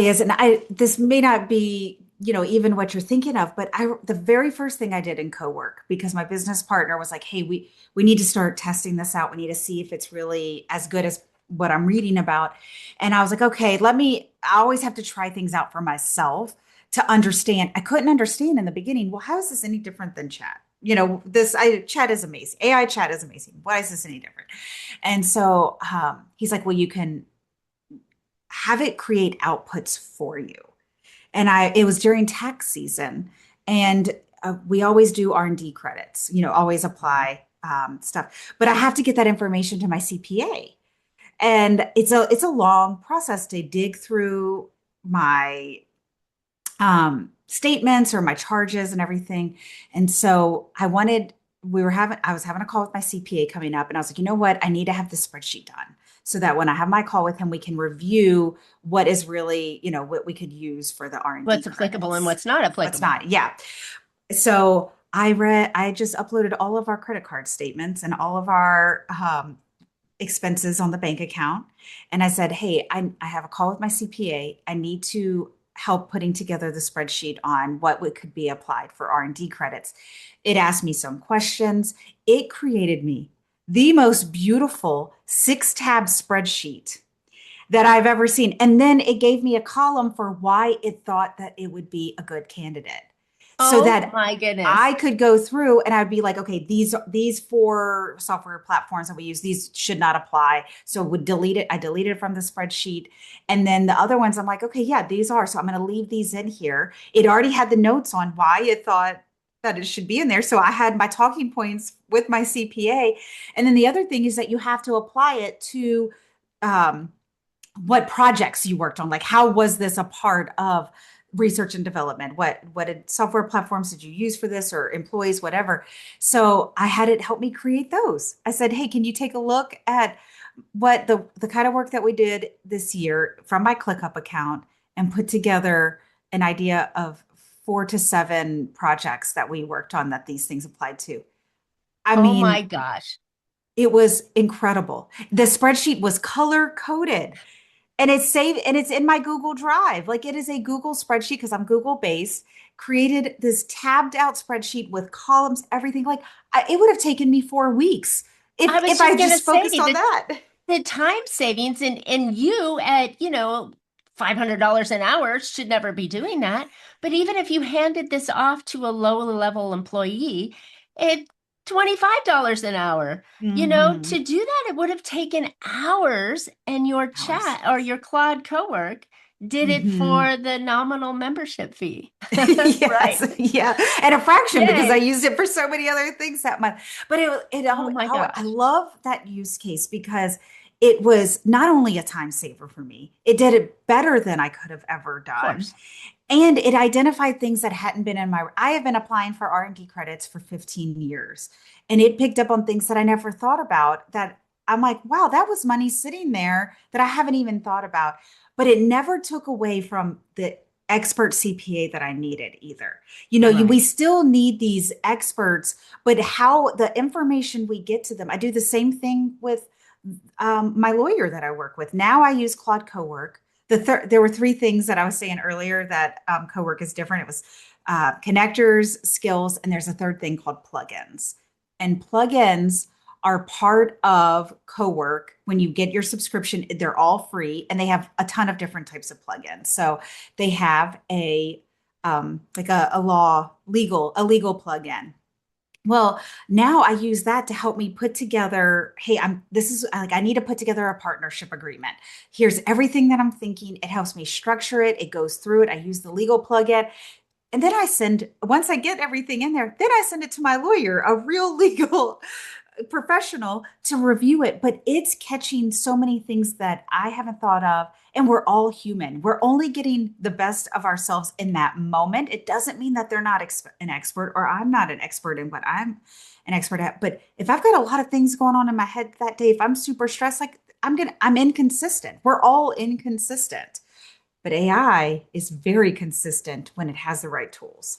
Yes, and this may not be, even what you're thinking of, but the very first thing I did in co-work, because my business partner was like, "Hey, we need to start testing this out. We need to see if it's really as good as what I'm reading about." And I was like, "Okay, I always have to try things out for myself to understand." I couldn't understand in the beginning, well, how is this any different than chat? Chat is amazing. AI chat is amazing. Why is this any different? And so he's like, "Well, you can have it create outputs for you." And it was during tax season, and we always do R&D credits, always apply stuff, but I have to get that information to my CPA. And it's a long process to dig through my statements or my charges and everything. And so I was having a call with my CPA coming up, and I was like, you know what? I need to have this spreadsheet done so that when I have my call with him, we can review what is really, what we could use for the R&D What's applicable and credits. what's not What's applicable. not. Yeah. So I just uploaded all of our credit card statements and all of our expenses on the bank account. And I said, hey, I have a call with my CPA. I need to help putting together the spreadsheet on what could be applied for R&D credits. It asked me some questions. It created me the most beautiful 6-tab spreadsheet that I've ever seen. And then it gave me a column for why it thought that it would be a good candidate, so Oh that my goodness. I could go through and I'd be like, okay, these 4 software platforms that we use, these should not apply. So would delete it. I deleted it from the spreadsheet. And then the other ones, I'm like, okay, yeah, these are. So I'm going to leave these in here. It already had the notes on why it thought that it should be in there. So I had my talking points with my CPA. And then the other thing is that you have to apply it to um, what projects you worked on. Like, how was this a part of research and development? What did software platforms did you use for this, or employees, whatever? So I had it help me create those. I said, hey, can you take a look at what the kind of work that we did this year from my ClickUp account, and put together an idea of 4 to 7 projects that we worked on that these things applied to. I Oh my mean, gosh. it was incredible. The spreadsheet was color coded, and it's saved, and it's in my Google Drive. Like, it is a Google spreadsheet because I'm Google based. Created this tabbed out spreadsheet with columns, everything. Like, it would have taken me 4 weeks I was if I just gonna just say focused on that. the time savings and you at, $500 an hour should never be doing that. But even if you handed this off to a low level employee at $25 an hour, Hmm. to do that, it would have taken hours, and your Hours. chat or your Claude Cowork did it Hmm. for the nominal membership fee. Yes, Right? yeah, and a fraction because I Yay. used it for so many other things that month. But Oh my I gosh. love that use case because it was not only a time saver for me, it did it better than I could have ever Of done. course. And it identified things that hadn't been in my. I have been applying for R&D credits for 15 years, and it picked up on things that I never thought about, that I'm like, wow, that was money sitting there that I haven't even thought about. But it never took away from the expert CPA that I needed either. We Right. still need these experts, but how the information we get to them. I do the same thing with my lawyer that I work with. Now I use Claude Cowork. There were 3 things that I was saying earlier that Cowork is different. It was connectors, skills, and there's a third thing called plugins. And plugins are part of Cowork. When you get your subscription, they're all free, and they have a ton of different types of plugins. So they have like a legal plugin. Well, now I use that to help me put together, hey, this is like, I need to put together a partnership agreement. Here's everything that I'm thinking. It helps me structure it. It goes through it. I use the legal plugin. And then once I get everything in there, then I send it to my lawyer, a real legal professional, to review it. But it's catching so many things that I haven't thought of. And we're all human. We're only getting the best of ourselves in that moment. It doesn't mean that they're not an expert, or I'm not an expert in what I'm an expert at. But if I've got a lot of things going on in my head that day, if I'm super stressed, like, I'm inconsistent. We're all inconsistent. But AI is very consistent when it has the right tools.